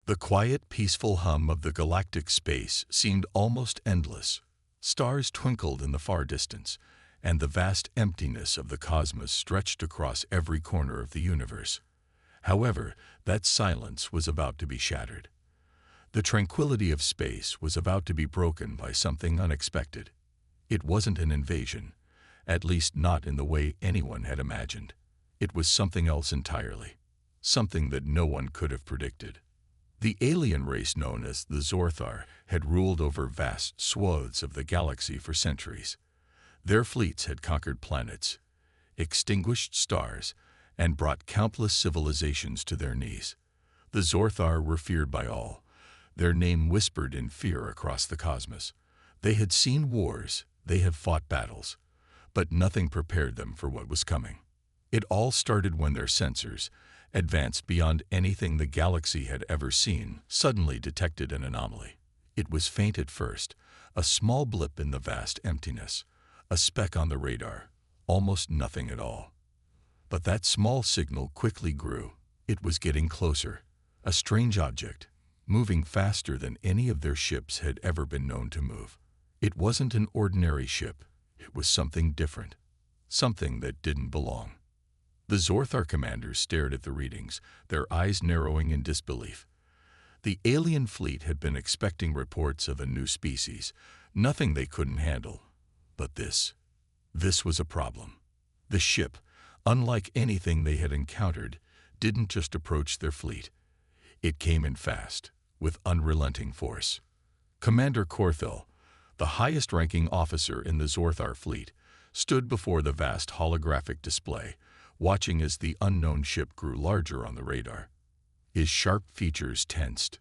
The quiet, peaceful hum of the galactic space seemed almost endless. Stars twinkled in the far distance, and the vast emptiness of the cosmos stretched across every corner of the universe. However, that silence was about to be shattered. The tranquility of space was about to be broken by something unexpected. It wasn't an invasion, at least not in the way anyone had imagined. It was something else entirely, something that no one could have predicted. The alien race known as the Zorthar had ruled over vast swathes of the galaxy for centuries. Their fleets had conquered planets, extinguished stars, and brought countless civilizations to their knees. The Zorthar were feared by all, their name whispered in fear across the cosmos. They had seen wars, they had fought battles, but nothing prepared them for what was coming. It all started when their sensors, advanced beyond anything the galaxy had ever seen, suddenly detected an anomaly. It was faint at first, a small blip in the vast emptiness, a speck on the radar, almost nothing at all. But that small signal quickly grew. It was getting closer, a strange object, moving faster than any of their ships had ever been known to move. It wasn't an ordinary ship, it was something different, something that didn't belong. The Zorthar commanders stared at the readings, their eyes narrowing in disbelief. The alien fleet had been expecting reports of a new species, nothing they couldn't handle. But this was a problem. The ship, unlike anything they had encountered, didn't just approach their fleet. It came in fast, with unrelenting force. Commander Korthel, the highest-ranking officer in the Zorthar fleet, stood before the vast holographic display, watching as the unknown ship grew larger on the radar. His sharp features tensed.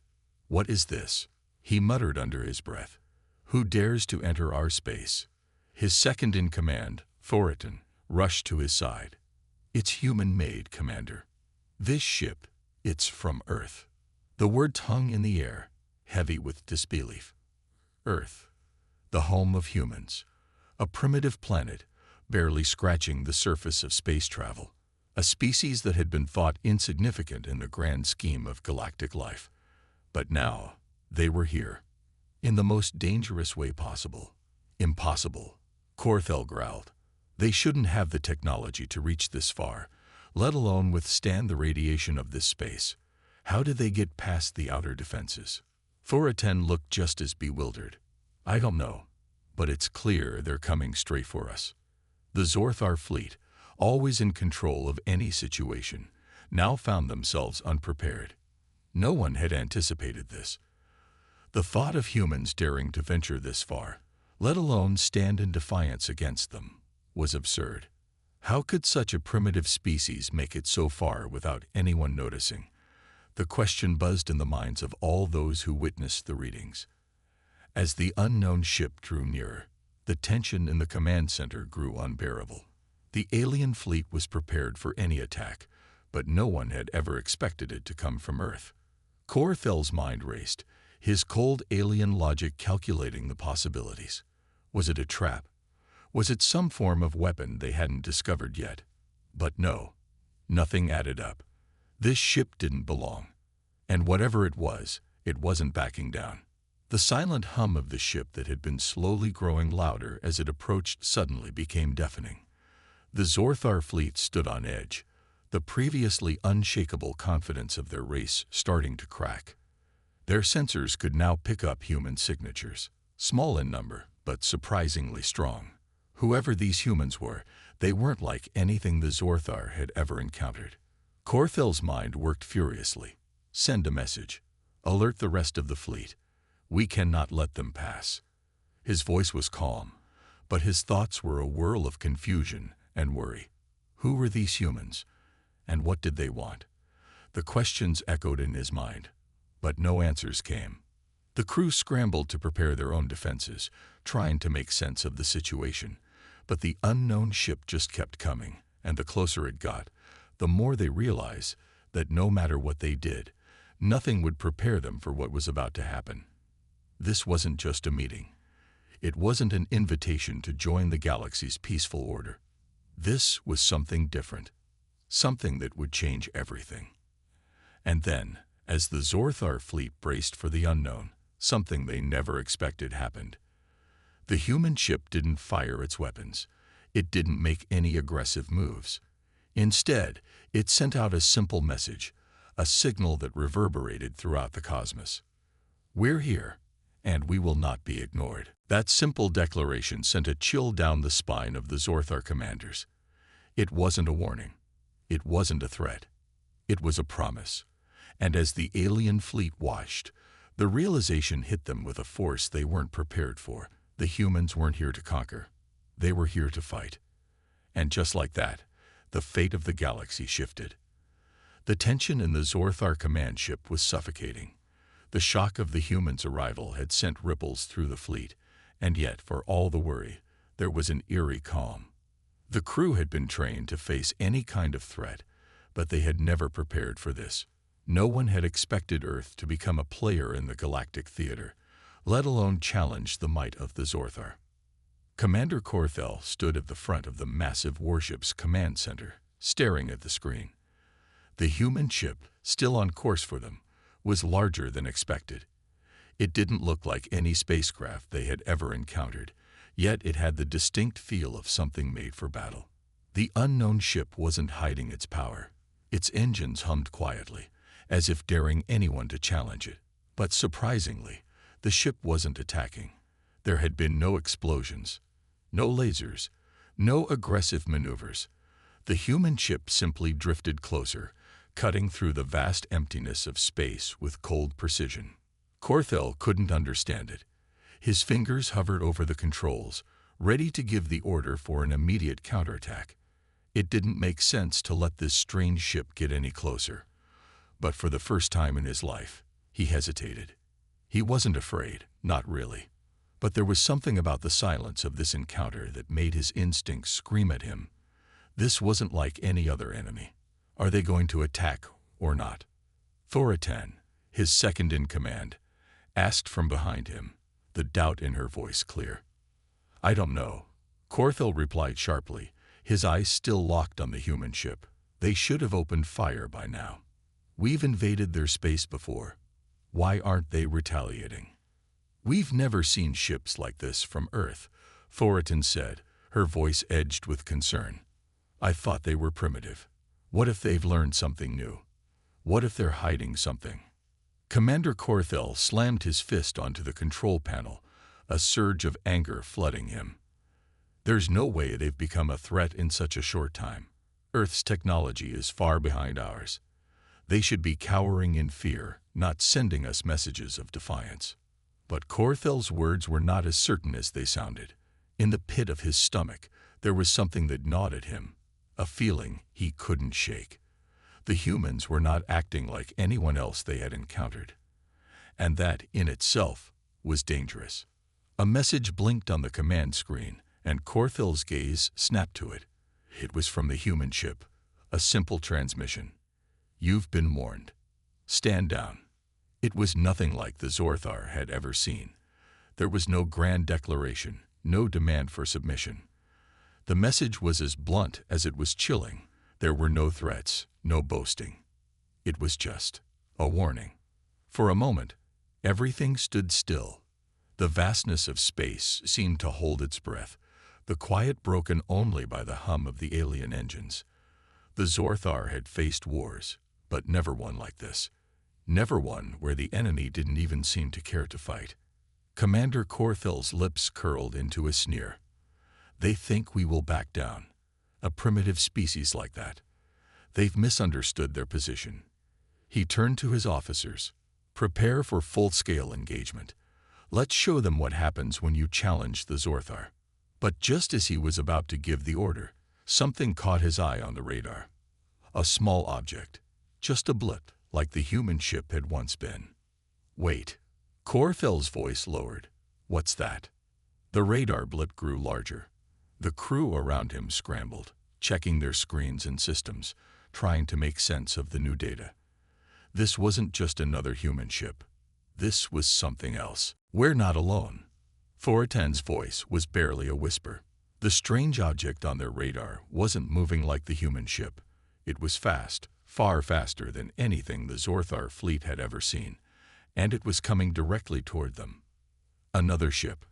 "What is this?" he muttered under his breath. "Who dares to enter our space?" His second-in-command, Thoriton, rushed to his side. "It's human-made, Commander. This ship, it's from Earth." The words hung in the air, heavy with disbelief. Earth, the home of humans, a primitive planet, barely scratching the surface of space travel, a species that had been thought insignificant in the grand scheme of galactic life. But now, they were here, in the most dangerous way possible. "Impossible," Korthel growled. "They shouldn't have the technology to reach this far, let alone withstand the radiation of this space. How did they get past the outer defenses?" Thoriton looked just as bewildered. "I don't know, but it's clear they're coming straight for us." The Zorthar fleet, always in control of any situation, now found themselves unprepared. No one had anticipated this. The thought of humans daring to venture this far, let alone stand in defiance against them, was absurd. How could such a primitive species make it so far without anyone noticing? The question buzzed in the minds of all those who witnessed the readings. As the unknown ship drew nearer, the tension in the command center grew unbearable. The alien fleet was prepared for any attack, but no one had ever expected it to come from Earth. Korthel's mind raced, his cold alien logic calculating the possibilities. Was it a trap? Was it some form of weapon they hadn't discovered yet? But no, nothing added up. This ship didn't belong. And whatever it wasn't backing down. The silent hum of the ship that had been slowly growing louder as it approached suddenly became deafening. The Zorthar fleet stood on edge, the previously unshakable confidence of their race starting to crack. Their sensors could now pick up human signatures, small in number, but surprisingly strong. Whoever these humans were, they weren't like anything the Zorthar had ever encountered. Korthel's mind worked furiously. Send a message. Alert the rest of the fleet. We cannot let them pass. His voice was calm, but his thoughts were a whirl of confusion and worry. Who were these humans? And what did they want? The questions echoed in his mind, but no answers came. The crew scrambled to prepare their own defenses, trying to make sense of the situation. But the unknown ship just kept coming, and the closer it got, the more they realized that no matter what they did, nothing would prepare them for what was about to happen. This wasn't just a meeting. It wasn't an invitation to join the galaxy's peaceful order. This was something different, something that would change everything. And then, As the Zorthar fleet braced for the unknown, something they never expected happened. The human ship didn't fire its weapons. It didn't make any aggressive moves. Instead, it sent out a simple message, a signal that reverberated throughout the cosmos. We're here, and we will not be ignored. That simple declaration sent a chill down the spine of the Zorthar commanders. It wasn't a warning. It wasn't a threat. It was a promise. And as the alien fleet watched, the realization hit them with a force they weren't prepared for. The humans weren't here to conquer. They were here to fight. And just like that, the fate of the galaxy shifted. The tension in the Zorthar command ship was suffocating. The shock of the humans' arrival had sent ripples through the fleet, and yet, for all the worry, there was an eerie calm. The crew had been trained to face any kind of threat, but they had never prepared for this. No one had expected Earth to become a player in the galactic theater, let alone challenge the might of the Zorthar. Commander Korthel stood at the front of the massive warship's command center, staring at the screen. The human ship, still on course for them, was larger than expected. It didn't look like any spacecraft they had ever encountered, yet it had the distinct feel of something made for battle. The unknown ship wasn't hiding its power. Its engines hummed quietly, as if daring anyone to challenge it. But surprisingly, the ship wasn't attacking. There had been no explosions, no lasers, no aggressive maneuvers. The human ship simply drifted closer, cutting through the vast emptiness of space with cold precision. Korthel couldn't understand it. His fingers hovered over the controls, ready to give the order for an immediate counterattack. It didn't make sense to let this strange ship get any closer. But for the first time in his life, he hesitated. He wasn't afraid, not really. But there was something about the silence of this encounter that made his instincts scream at him. This wasn't like any other enemy. Are they going to attack or not? Thoratan, his second in command, asked from behind him, the doubt in her voice clear. I don't know. Korthel replied sharply, his eyes still locked on the human ship. They should have opened fire by now. We've invaded their space before. Why aren't they retaliating? We've never seen ships like this from Earth, Thoratan said, her voice edged with concern. I thought they were primitive. What if they've learned something new? What if they're hiding something? Commander Korthel slammed his fist onto the control panel, a surge of anger flooding him. There's no way they've become a threat in such a short time. Earth's technology is far behind ours. They should be cowering in fear, not sending us messages of defiance. But Korthel's words were not as certain as they sounded. In the pit of his stomach, there was something that gnawed at him, a feeling he couldn't shake. The humans were not acting like anyone else they had encountered. And that, in itself, was dangerous. A message blinked on the command screen, and Korthel's gaze snapped to it. It was from the human ship, a simple transmission. You've been warned. Stand down. It was nothing like the Zorthar had ever seen. There was no grand declaration, no demand for submission. The message was as blunt as it was chilling. There were no threats, no boasting. It was just a warning. For a moment, everything stood still. The vastness of space seemed to hold its breath, the quiet broken only by the hum of the alien engines. The Zorthar had faced wars, but never one like this. Never one where the enemy didn't even seem to care to fight. Commander Korthel's lips curled into a sneer. They think we will back down. A primitive species like that. They've misunderstood their position. He turned to his officers. Prepare for full-scale engagement. Let's show them what happens when you challenge the Zorthar. But just as he was about to give the order, something caught his eye on the radar. A small object. Just a blip, like the human ship had once been. Wait. Korthel's voice lowered. What's that? The radar blip grew larger. The crew around him scrambled, checking their screens and systems, trying to make sense of the new data. This wasn't just another human ship. This was something else. We're not alone. Thoratan's voice was barely a whisper. The strange object on their radar wasn't moving like the human ship. It was fast, far faster than anything the Zorthar fleet had ever seen, and it was coming directly toward them. "Another ship?"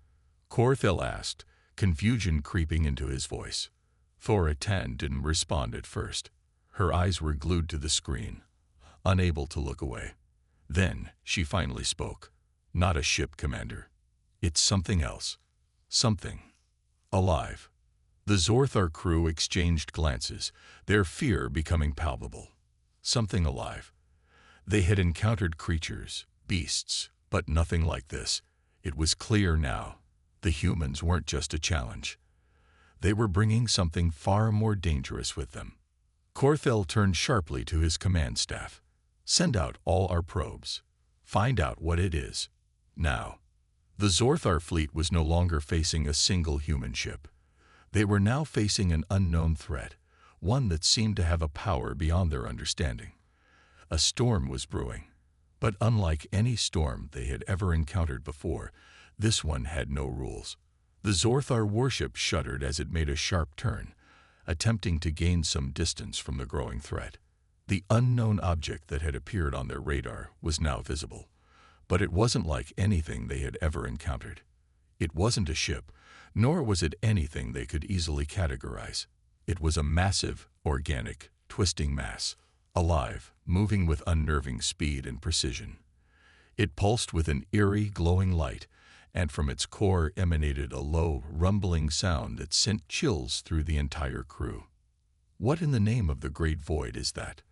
Corthell asked, confusion creeping into his voice. Thoratan didn't respond at first. Her eyes were glued to the screen, unable to look away. Then she finally spoke. "Not a ship, Commander. It's something else. Something alive." The Zorthar crew exchanged glances, their fear becoming palpable. Something alive. They had encountered creatures, beasts, but nothing like this. It was clear now. The humans weren't just a challenge. They were bringing something far more dangerous with them. Corthell turned sharply to his command staff. "Send out all our probes. Find out what it is. Now." The Zorthar fleet was no longer facing a single human ship. They were now facing an unknown threat, one that seemed to have a power beyond their understanding. A storm was brewing, but unlike any storm they had ever encountered before, this one had no rules. The Zorthar warship shuddered as it made a sharp turn, attempting to gain some distance from the growing threat. The unknown object that had appeared on their radar was now visible, but it wasn't like anything they had ever encountered. It wasn't a ship, nor was it anything they could easily categorize. It was a massive, organic, twisting mass, alive, moving with unnerving speed and precision. It pulsed with an eerie, glowing light, and from its core emanated a low, rumbling sound that sent chills through the entire crew. "What in the name of the great void is that?"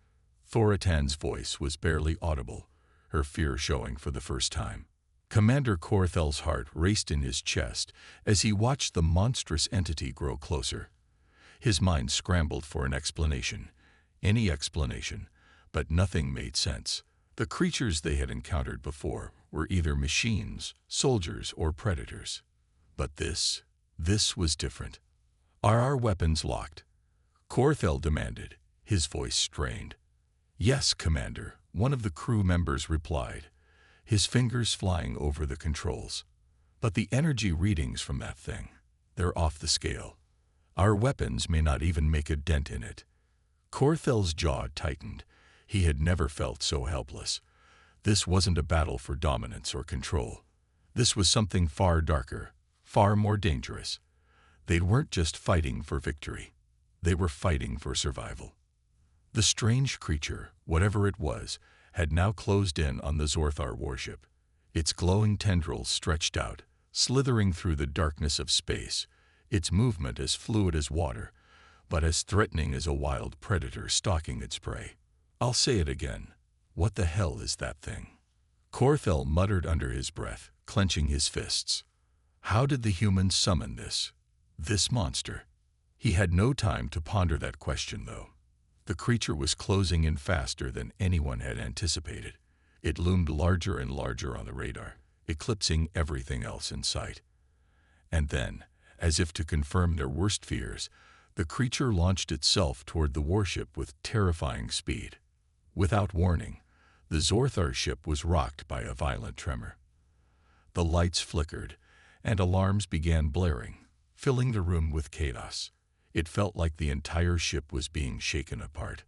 Thoratan's voice was barely audible, her fear showing for the first time. Commander Corthell's heart raced in his chest as he watched the monstrous entity grow closer. His mind scrambled for an explanation, any explanation, but nothing made sense. The creatures they had encountered before were either machines, soldiers, or predators. But this was different. "Are our weapons locked?" Corthell demanded, his voice strained. "Yes, Commander," one of the crew members replied, his fingers flying over the controls. "But the energy readings from that thing, they're off the scale. Our weapons may not even make a dent in it." Corthell's jaw tightened. He had never felt so helpless. This wasn't a battle for dominance or control. This was something far darker, far more dangerous. They weren't just fighting for victory. They were fighting for survival. The strange creature, whatever it was, had now closed in on the Zorthar warship. Its glowing tendrils stretched out, slithering through the darkness of space, its movement as fluid as water, but as threatening as a wild predator stalking its prey. "I'll say it again. What the hell is that thing?" Corthell muttered under his breath, clenching his fists. How did the humans summon this monster? He had no time to ponder that question, though. The creature was closing in faster than anyone had anticipated. It loomed larger and larger on the radar, eclipsing everything else in sight. And then, as if to confirm their worst fears, the creature launched itself toward the warship with terrifying speed. Without warning, the Zorthar ship was rocked by a violent tremor. The lights flickered, and alarms began blaring, filling the room with chaos. It felt like the entire ship was being shaken apart.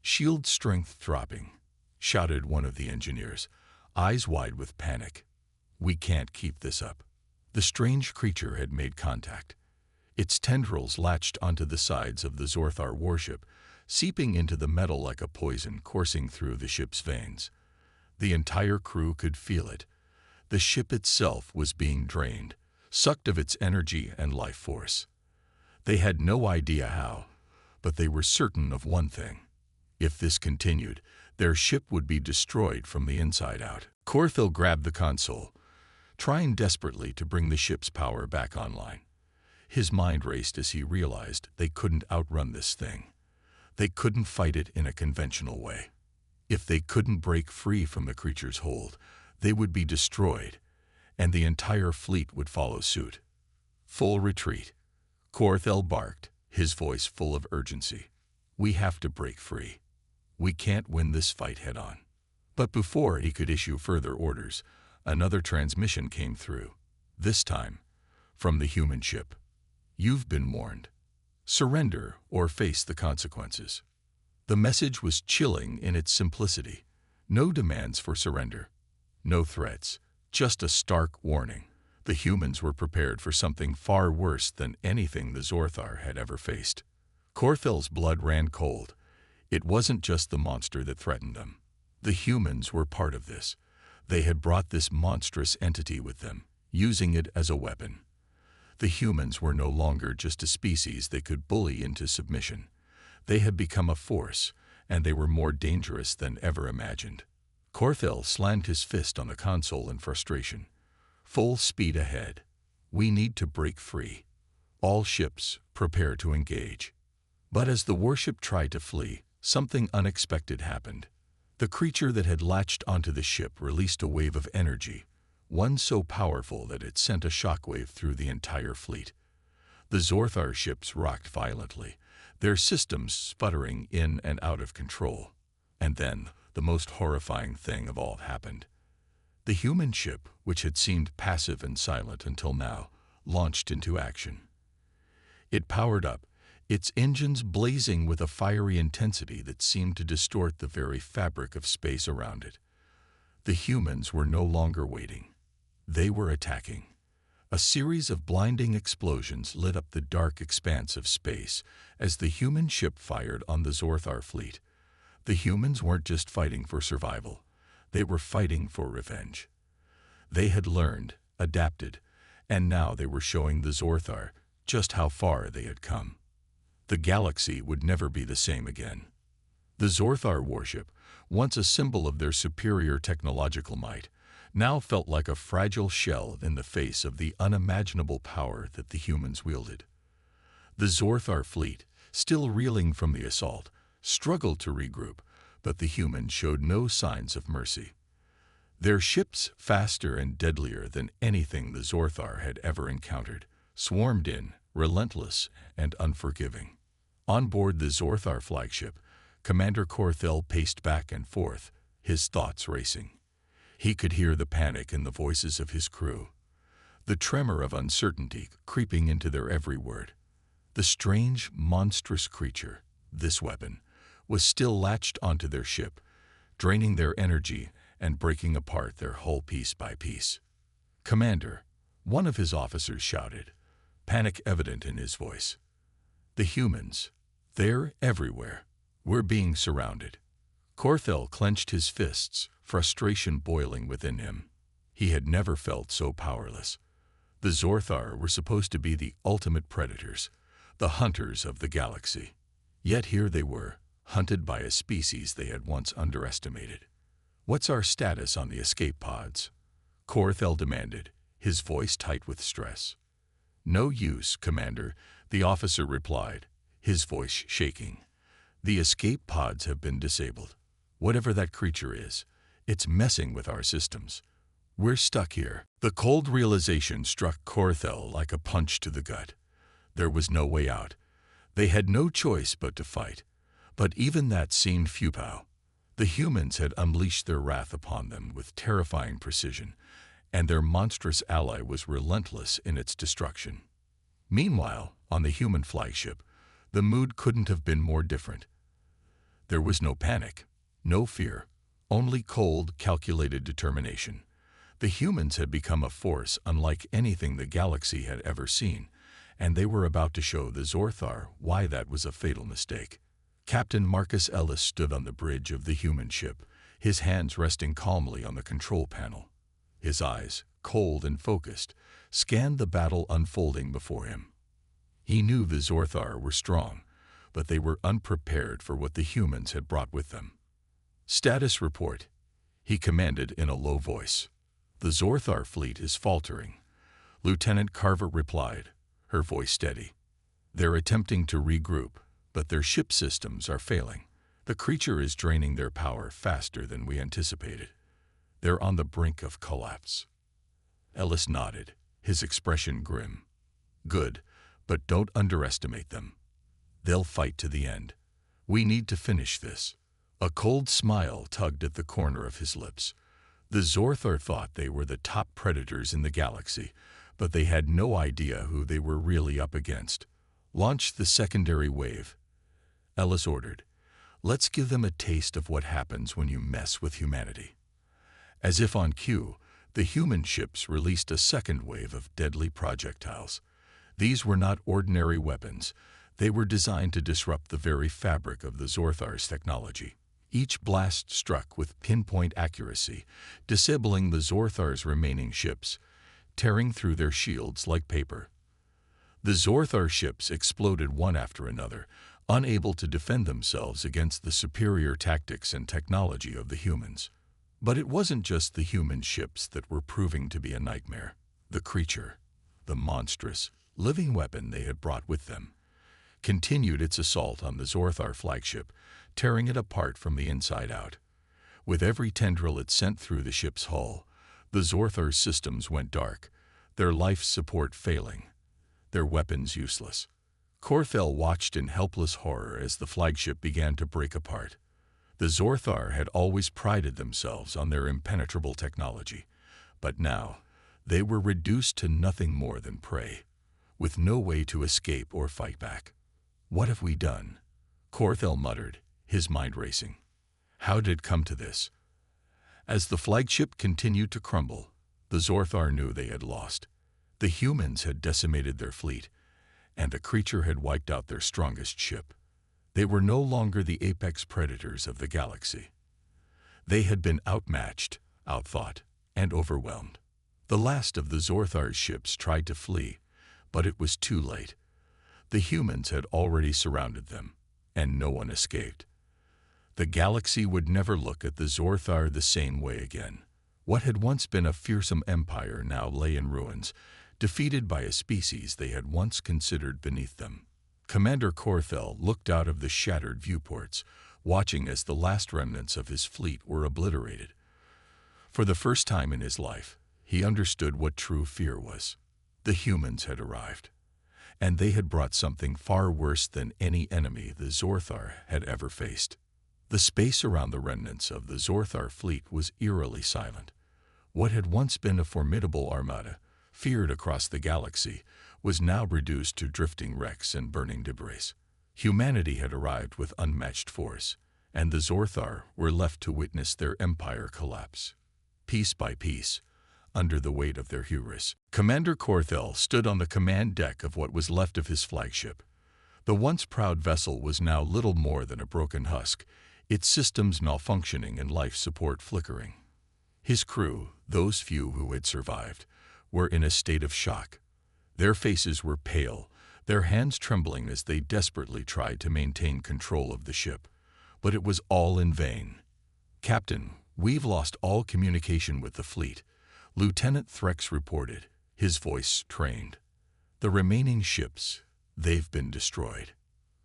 "Shield strength dropping," shouted one of the engineers, eyes wide with panic. "We can't keep this up." The strange creature had made contact. Its tendrils latched onto the sides of the Zorthar warship, seeping into the metal like a poison coursing through the ship's veins. The entire crew could feel it. The ship itself was being drained, sucked of its energy and life force. They had no idea how, but they were certain of one thing. If this continued, their ship would be destroyed from the inside out. Corthell grabbed the console, trying desperately to bring the ship's power back online. His mind raced as he realized they couldn't outrun this thing. They couldn't fight it in a conventional way. If they couldn't break free from the creature's hold, they would be destroyed, and the entire fleet would follow suit. "Full retreat," Corthell barked, his voice full of urgency. "We have to break free. We can't win this fight head-on." But before he could issue further orders, another transmission came through, this time from the human ship. "You've been warned. Surrender or face the consequences." The message was chilling in its simplicity. No demands for surrender. No threats. Just a stark warning. The humans were prepared for something far worse than anything the Zorthar had ever faced. Corthel's blood ran cold. It wasn't just the monster that threatened them. The humans were part of this. They had brought this monstrous entity with them, using it as a weapon. The humans were no longer just a species they could bully into submission. They had become a force, and they were more dangerous than ever imagined. Corthel slammed his fist on the console in frustration. Full speed ahead. We need to break free. All ships, prepare to engage. But as the warship tried to flee, something unexpected happened. The creature that had latched onto the ship released a wave of energy, one so powerful that it sent a shockwave through the entire fleet. The Zorthar ships rocked violently, their systems sputtering in and out of control. And then, the most horrifying thing of all happened. The human ship, which had seemed passive and silent until now, launched into action. It powered up, its engines blazing with a fiery intensity that seemed to distort the very fabric of space around it. The humans were no longer waiting. They were attacking. A series of blinding explosions lit up the dark expanse of space as the human ship fired on the Zorthar fleet. The humans weren't just fighting for survival. They were fighting for revenge. They had learned, adapted, and now they were showing the Zorthar just how far they had come. The galaxy would never be the same again. The Zorthar warship, once a symbol of their superior technological might, now felt like a fragile shell in the face of the unimaginable power that the humans wielded. The Zorthar fleet, still reeling from the assault, struggled to regroup, but the humans showed no signs of mercy. Their ships, faster and deadlier than anything the Zorthar had ever encountered, swarmed in, relentless and unforgiving. On board the Zorthar flagship, Commander Corthel paced back and forth, his thoughts racing. He could hear the panic in the voices of his crew, the tremor of uncertainty creeping into their every word. The strange, monstrous creature, this weapon, was still latched onto their ship, draining their energy and breaking apart their hull piece by piece. "Commander," one of his officers shouted, panic evident in his voice. "The humans, they're everywhere. We're being surrounded." Corthel clenched his fists, frustration boiling within him. He had never felt so powerless. The Zorthar were supposed to be the ultimate predators, the hunters of the galaxy. Yet here they were, hunted by a species they had once underestimated. "What's our status on the escape pods?" Corthel demanded, his voice tight with stress. "No use, Commander," the officer replied, his voice shaking. "The escape pods have been disabled. Whatever that creature is, it's messing with our systems. We're stuck here." The cold realization struck Corthel like a punch to the gut. There was no way out. They had no choice but to fight. But even that seemed futile. The humans had unleashed their wrath upon them with terrifying precision, and their monstrous ally was relentless in its destruction. Meanwhile, on the human flagship, the mood couldn't have been more different. There was no panic, no fear, only cold, calculated determination. The humans had become a force unlike anything the galaxy had ever seen, and they were about to show the Zorthar why that was a fatal mistake. Captain Marcus Ellis stood on the bridge of the human ship, his hands resting calmly on the control panel. His eyes, cold and focused, scanned the battle unfolding before him. He knew the Zorthar were strong, but they were unprepared for what the humans had brought with them. "Status report," he commanded in a low voice. "The Zorthar fleet is faltering." Lieutenant Carver replied, her voice steady. "They're attempting to regroup, but their ship systems are failing. The creature is draining their power faster than we anticipated. They're on the brink of collapse." Ellis nodded, his expression grim. "Good, but don't underestimate them. They'll fight to the end. We need to finish this." A cold smile tugged at the corner of his lips. The Zorthar thought they were the top predators in the galaxy, but they had no idea who they were really up against. "Launch the secondary wave," Ellis ordered. Let's give them a taste of what happens when you mess with humanity. As if on cue, the human ships released a second wave of deadly projectiles. These were not ordinary weapons. They were designed to disrupt the very fabric of the Zorthar's technology. Each blast struck with pinpoint accuracy, disabling the Zorthar's remaining ships, tearing through their shields like paper. The Zorthar ships exploded one after another, unable to defend themselves against the superior tactics and technology of the humans. But it wasn't just the human ships that were proving to be a nightmare. The creature, the monstrous, living weapon they had brought with them, continued its assault on the Zorthar flagship, tearing it apart from the inside out. With every tendril it sent through the ship's hull, the Zorthar's systems went dark, their life support failing, their weapons useless. Korthel watched in helpless horror as the flagship began to break apart. The Zorthar had always prided themselves on their impenetrable technology, but now they were reduced to nothing more than prey, with no way to escape or fight back. "What have we done?" Korthel muttered, his mind racing. How did it come to this? As the flagship continued to crumble, the Zorthar knew they had lost. The humans had decimated their fleet, and the creature had wiped out their strongest ship. They were no longer the apex predators of the galaxy. They had been outmatched, outthought, and overwhelmed. The last of the Zorthar's ships tried to flee, but it was too late. The humans had already surrounded them, and no one escaped. The galaxy would never look at the Zorthar the same way again. What had once been a fearsome empire now lay in ruins, defeated by a species they had once considered beneath them. Commander Korthel looked out of the shattered viewports, watching as the last remnants of his fleet were obliterated. For the first time in his life, he understood what true fear was. The humans had arrived, and they had brought something far worse than any enemy the Zorthar had ever faced. The space around the remnants of the Zorthar fleet was eerily silent. What had once been a formidable armada, feared across the galaxy, was now reduced to drifting wrecks and burning debris. Humanity had arrived with unmatched force, and the Zorthar were left to witness their empire collapse. Piece by piece, under the weight of their hubris, Commander Korthel stood on the command deck of what was left of his flagship. The once proud vessel was now little more than a broken husk, its systems malfunctioning and life support flickering. His crew, those few who had survived, were in a state of shock. Their faces were pale, their hands trembling as they desperately tried to maintain control of the ship. But it was all in vain. "Captain, we've lost all communication with the fleet," Lieutenant Threx reported, his voice strained. "The remaining ships, they've been destroyed."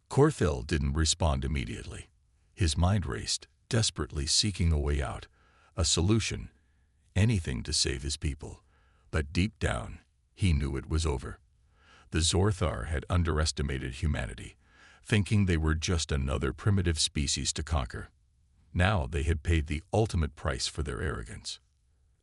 Korthel didn't respond immediately. His mind raced, desperately seeking a way out, a solution, anything to save his people. But deep down, he knew it was over. The Zorthar had underestimated humanity, thinking they were just another primitive species to conquer. Now they had paid the ultimate price for their arrogance.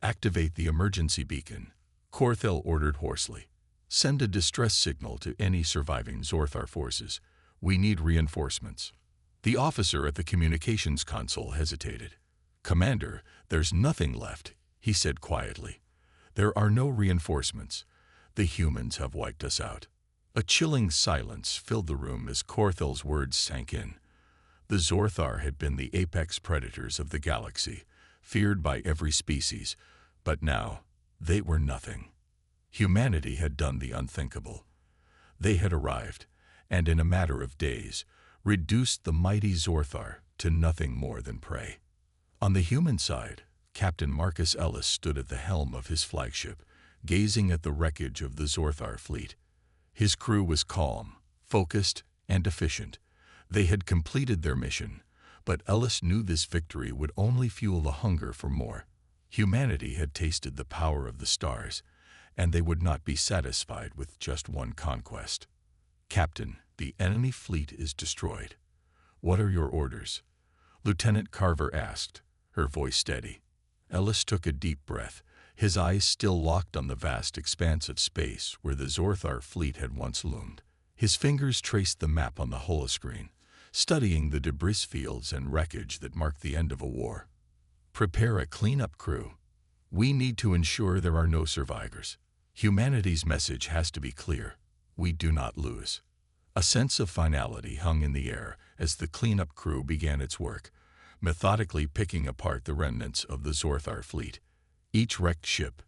"Activate the emergency beacon," Korthel ordered hoarsely. "Send a distress signal to any surviving Zorthar forces. We need reinforcements." The officer at the communications console hesitated. "Commander, there's nothing left," he said quietly. "There are no reinforcements. The humans have wiped us out." A chilling silence filled the room as Korthel's words sank in. The Zorthar had been the apex predators of the galaxy, feared by every species, but now they were nothing. Humanity had done the unthinkable. They had arrived, and in a matter of days, reduced the mighty Zorthar to nothing more than prey. On the human side, Captain Marcus Ellis stood at the helm of his flagship, gazing at the wreckage of the Zorthar fleet. His crew was calm, focused, and efficient. They had completed their mission, but Ellis knew this victory would only fuel the hunger for more. Humanity had tasted the power of the stars, and they would not be satisfied with just one conquest. "Captain, the enemy fleet is destroyed. What are your orders?" Lieutenant Carver asked, her voice steady. Ellis took a deep breath, his eyes still locked on the vast expanse of space where the Zorthar fleet had once loomed. His fingers traced the map on the holoscreen, studying the debris fields and wreckage that marked the end of a war. Prepare a cleanup crew. We need to ensure there are no survivors. Humanity's message has to be clear. We do not lose. A sense of finality hung in the air as the cleanup crew began its work, methodically picking apart the remnants of the Zorthar fleet. Each wrecked ship,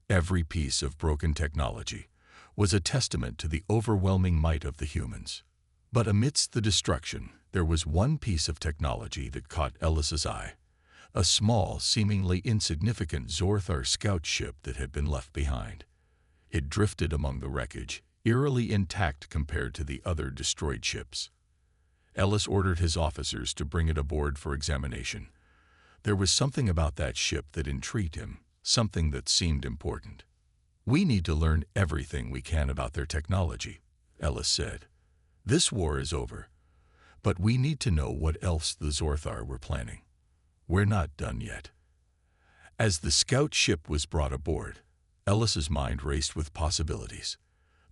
every piece of broken technology, was a testament to the overwhelming might of the humans. But amidst the destruction, there was one piece of technology that caught Ellis's eye. A small, seemingly insignificant Zorthar scout ship that had been left behind. It drifted among the wreckage, eerily intact compared to the other destroyed ships. Ellis ordered his officers to bring it aboard for examination. There was something about that ship that intrigued him, something that seemed important. "We need to learn everything we can about their technology," Ellis said. "This war is over, but we need to know what else the Zorthar were planning. We're not done yet." As the scout ship was brought aboard, Ellis's mind raced with possibilities.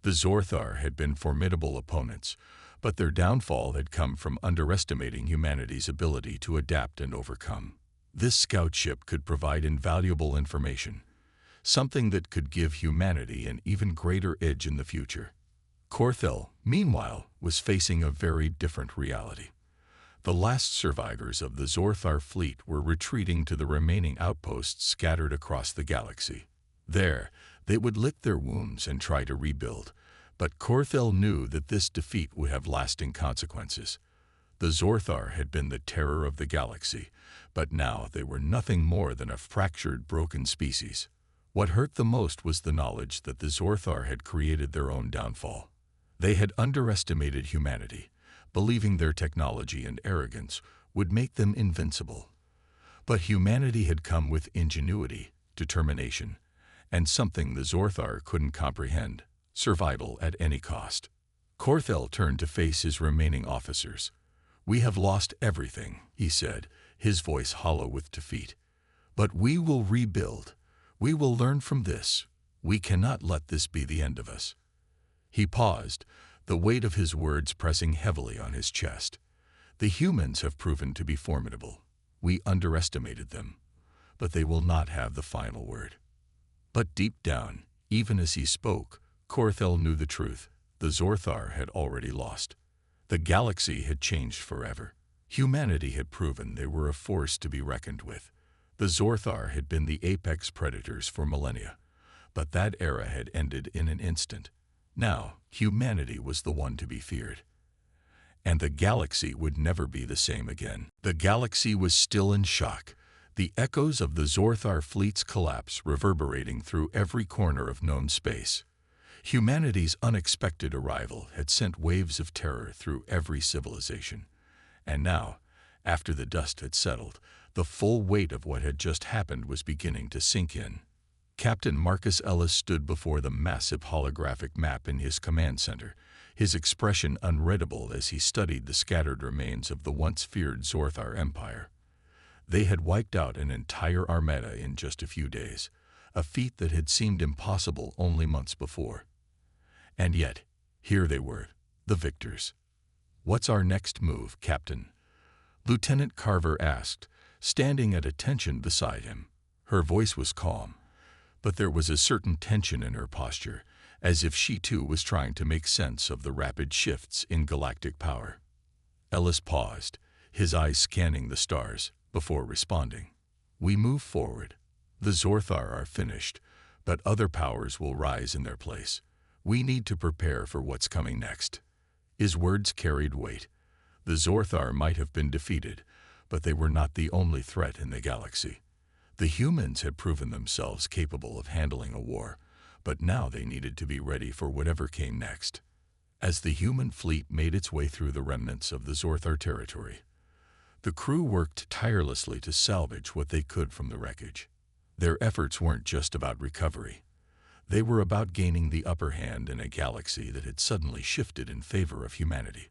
The Zorthar had been formidable opponents, but their downfall had come from underestimating humanity's ability to adapt and overcome. This scout ship could provide invaluable information, something that could give humanity an even greater edge in the future. Korthel, meanwhile, was facing a very different reality. The last survivors of the Zorthar fleet were retreating to the remaining outposts scattered across the galaxy. There, they would lick their wounds and try to rebuild, but Korthel knew that this defeat would have lasting consequences. The Zorthar had been the terror of the galaxy, but now they were nothing more than a fractured, broken species. What hurt the most was the knowledge that the Zorthar had created their own downfall. They had underestimated humanity, believing their technology and arrogance would make them invincible. But humanity had come with ingenuity, determination, and something the Zorthar couldn't comprehend: survival at any cost. Korthel turned to face his remaining officers. "We have lost everything," he said, his voice hollow with defeat. "But we will rebuild. We will learn from this. We cannot let this be the end of us." He paused, the weight of his words pressing heavily on his chest. "The humans have proven to be formidable. We underestimated them, but they will not have the final word." But deep down, even as he spoke, Korthel knew the truth. The Zorthar had already lost. The galaxy had changed forever. Humanity had proven they were a force to be reckoned with. The Zorthar had been the apex predators for millennia, but that era had ended in an instant. Now, humanity was the one to be feared. And the galaxy would never be the same again. The galaxy was still in shock, the echoes of the Zorthar fleet's collapse reverberating through every corner of known space. Humanity's unexpected arrival had sent waves of terror through every civilization. And now, after the dust had settled, the full weight of what had just happened was beginning to sink in. Captain Marcus Ellis stood before the massive holographic map in his command center, his expression unreadable as he studied the scattered remains of the once feared Zorthar Empire. They had wiped out an entire armada in just a few days, a feat that had seemed impossible only months before. And yet, here they were, the victors. "What's our next move, Captain?" Lieutenant Carver asked, standing at attention beside him. Her voice was calm, but there was a certain tension in her posture, as if she too was trying to make sense of the rapid shifts in galactic power. Ellis paused, his eyes scanning the stars, before responding. "We move forward. The Zorthar are finished, but other powers will rise in their place. We need to prepare for what's coming next." His words carried weight. The Zorthar might have been defeated, but they were not the only threat in the galaxy. The humans had proven themselves capable of handling a war, but now they needed to be ready for whatever came next. As the human fleet made its way through the remnants of the Zorthar territory, the crew worked tirelessly to salvage what they could from the wreckage. Their efforts weren't just about recovery. They were about gaining the upper hand in a galaxy that had suddenly shifted in favor of humanity.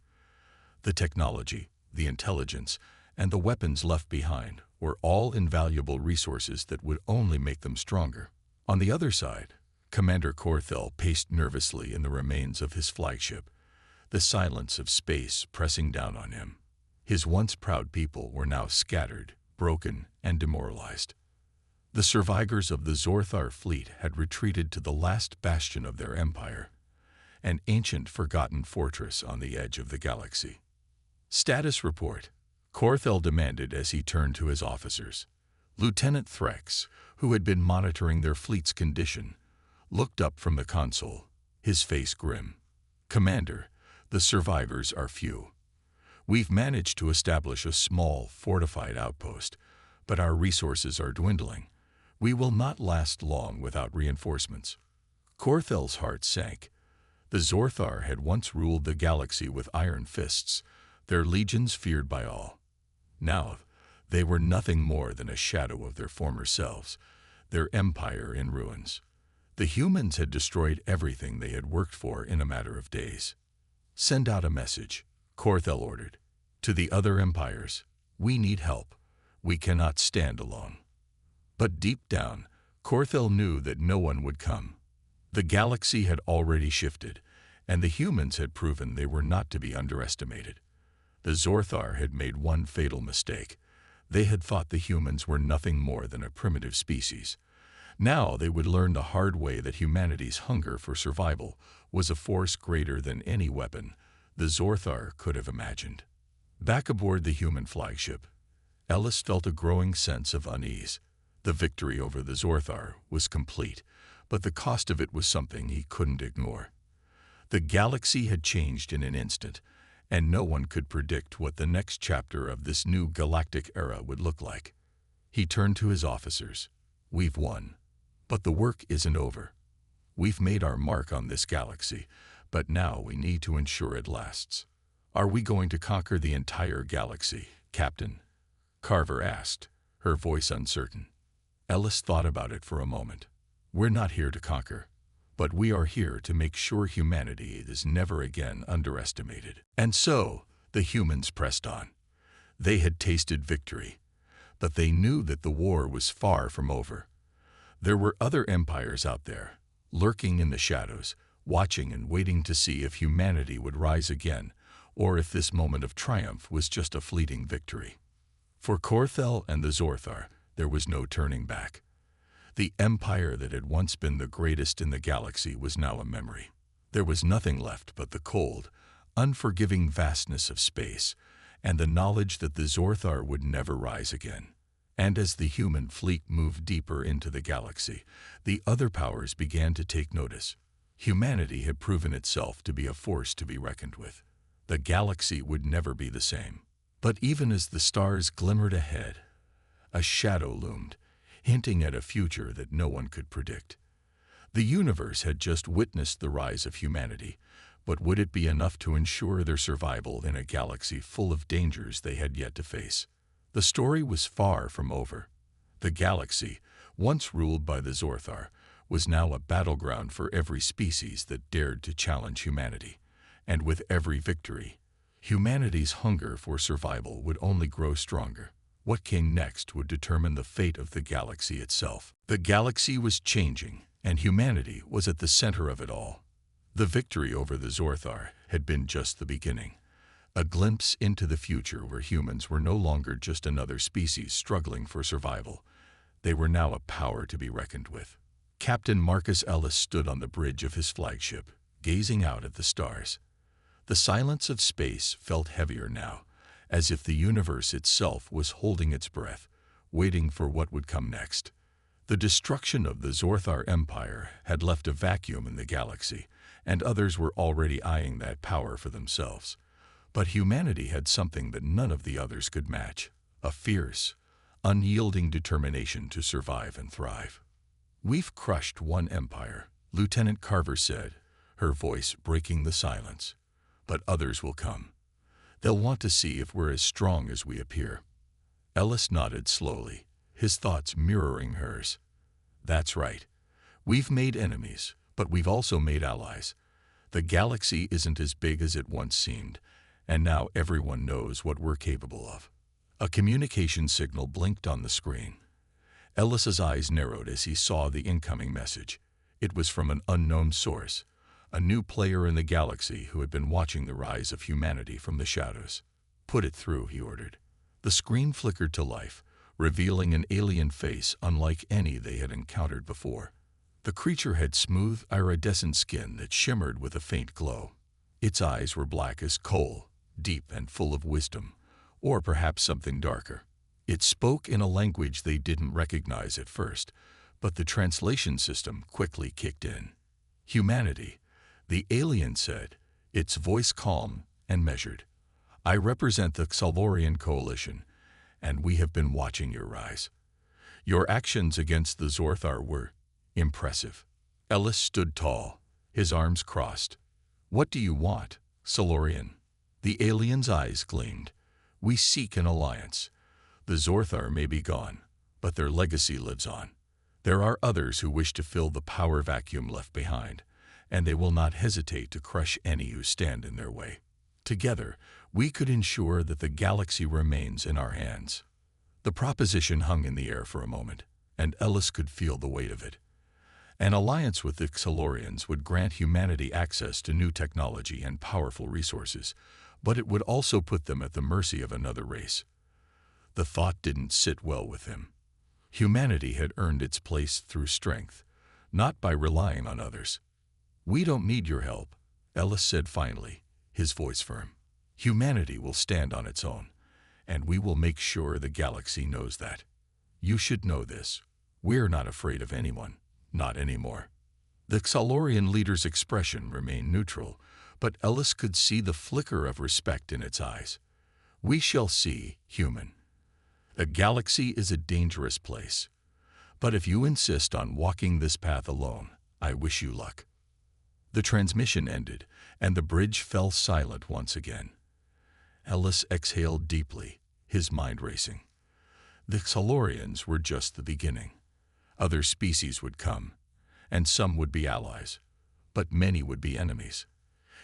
The technology, the intelligence, and the weapons left behind were all invaluable resources that would only make them stronger. On the other side, Commander Korthel paced nervously in the remains of his flagship, the silence of space pressing down on him. His once proud people were now scattered, broken, and demoralized. The survivors of the Zorthar fleet had retreated to the last bastion of their empire, an ancient forgotten fortress on the edge of the galaxy. "Status report," Corthell demanded as he turned to his officers. Lieutenant Threx, who had been monitoring their fleet's condition, looked up from the console, his face grim. "Commander, the survivors are few. We've managed to establish a small, fortified outpost, but our resources are dwindling. We will not last long without reinforcements." Corthell's heart sank. The Zorthar had once ruled the galaxy with iron fists, their legions feared by all. Now, they were nothing more than a shadow of their former selves, their empire in ruins. The humans had destroyed everything they had worked for in a matter of days. "Send out a message," Corthell ordered. "To the other empires, we need help. We cannot stand alone." But deep down, Corthell knew that no one would come. The galaxy had already shifted, and the humans had proven they were not to be underestimated. The Zorthar had made one fatal mistake. They had thought the humans were nothing more than a primitive species. Now they would learn the hard way that humanity's hunger for survival was a force greater than any weapon the Zorthar could have imagined. Back aboard the human flagship, Ellis felt a growing sense of unease. The victory over the Zorthar was complete, but the cost of it was something he couldn't ignore. The galaxy had changed in an instant, and no one could predict what the next chapter of this new galactic era would look like. He turned to his officers. "We've won. But the work isn't over. We've made our mark on this galaxy, but now we need to ensure it lasts." "Are we going to conquer the entire galaxy, Captain?" Carver asked, her voice uncertain. Ellis thought about it for a moment. "We're not here to conquer, but we are here to make sure humanity is never again underestimated." And so, the humans pressed on. They had tasted victory, but they knew that the war was far from over. There were other empires out there, lurking in the shadows, watching and waiting to see if humanity would rise again, or if this moment of triumph was just a fleeting victory. For Corthell and the Zorthar, there was no turning back. The empire that had once been the greatest in the galaxy was now a memory. There was nothing left but the cold, unforgiving vastness of space, and the knowledge that the Zorthar would never rise again. And as the human fleet moved deeper into the galaxy, the other powers began to take notice. Humanity had proven itself to be a force to be reckoned with. The galaxy would never be the same. But even as the stars glimmered ahead, a shadow loomed, hinting at a future that no one could predict. The universe had just witnessed the rise of humanity, but would it be enough to ensure their survival in a galaxy full of dangers they had yet to face? The story was far from over. The galaxy, once ruled by the Zorthar, was now a battleground for every species that dared to challenge humanity. And with every victory, humanity's hunger for survival would only grow stronger. What came next would determine the fate of the galaxy itself. The galaxy was changing, and humanity was at the center of it all. The victory over the Zorthar had been just the beginning. A glimpse into the future where humans were no longer just another species struggling for survival. They were now a power to be reckoned with. Captain Marcus Ellis stood on the bridge of his flagship, gazing out at the stars. The silence of space felt heavier now, as if the universe itself was holding its breath, waiting for what would come next. The destruction of the Zorthar Empire had left a vacuum in the galaxy, and others were already eyeing that power for themselves. But humanity had something that none of the others could match, a fierce, unyielding determination to survive and thrive. "We've crushed one empire," Lieutenant Carver said, her voice breaking the silence. "But others will come. They'll want to see if we're as strong as we appear." Ellis nodded slowly, his thoughts mirroring hers. "That's right. We've made enemies, but we've also made allies. The galaxy isn't as big as it once seemed, and now everyone knows what we're capable of." A communication signal blinked on the screen. Ellis's eyes narrowed as he saw the incoming message. It was from an unknown source, a new player in the galaxy who had been watching the rise of humanity from the shadows. "Put it through," he ordered. The screen flickered to life, revealing an alien face unlike any they had encountered before. The creature had smooth, iridescent skin that shimmered with a faint glow. Its eyes were black as coal, deep and full of wisdom, or perhaps something darker. It spoke in a language they didn't recognize at first, but the translation system quickly kicked in. "Humanity," the alien said, its voice calm and measured. "I represent the Xalvorian Coalition, and we have been watching your rise. Your actions against the Zorthar were impressive." Ellis stood tall, his arms crossed. "What do you want, Solorian?" The alien's eyes gleamed. "We seek an alliance. The Zorthar may be gone, but their legacy lives on. There are others who wish to fill the power vacuum left behind, and they will not hesitate to crush any who stand in their way. Together, we could ensure that the galaxy remains in our hands." The proposition hung in the air for a moment, and Ellis could feel the weight of it. An alliance with the Xalorians would grant humanity access to new technology and powerful resources, but it would also put them at the mercy of another race. The thought didn't sit well with him. Humanity had earned its place through strength, not by relying on others. "We don't need your help," Ellis said finally, his voice firm. "Humanity will stand on its own, and we will make sure the galaxy knows that. You should know this. We're not afraid of anyone, not anymore." The Xalorian leader's expression remained neutral, but Ellis could see the flicker of respect in its eyes. "We shall see, human. The galaxy is a dangerous place, but if you insist on walking this path alone, I wish you luck." The transmission ended, and the bridge fell silent once again. Ellis exhaled deeply, his mind racing. The Xalorians were just the beginning. Other species would come, and some would be allies, but many would be enemies.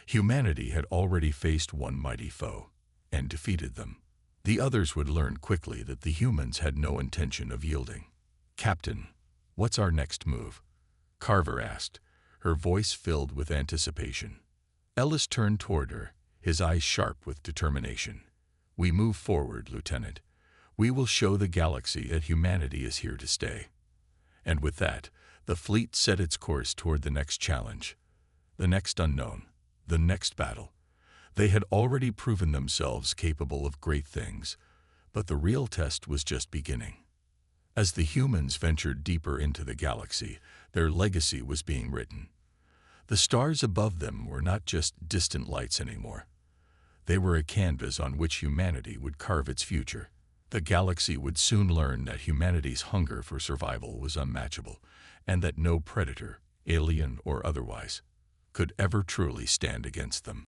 Humanity had already faced one mighty foe, and defeated them. The others would learn quickly that the humans had no intention of yielding. "Captain, what's our next move?" Carver asked, her voice filled with anticipation. Ellis turned toward her, his eyes sharp with determination. "We move forward, Lieutenant. We will show the galaxy that humanity is here to stay." And with that, the fleet set its course toward the next challenge, the next unknown, the next battle. They had already proven themselves capable of great things, but the real test was just beginning. As the humans ventured deeper into the galaxy, their legacy was being written. The stars above them were not just distant lights anymore. They were a canvas on which humanity would carve its future. The galaxy would soon learn that humanity's hunger for survival was unmatchable, and that no predator, alien or otherwise, could ever truly stand against them.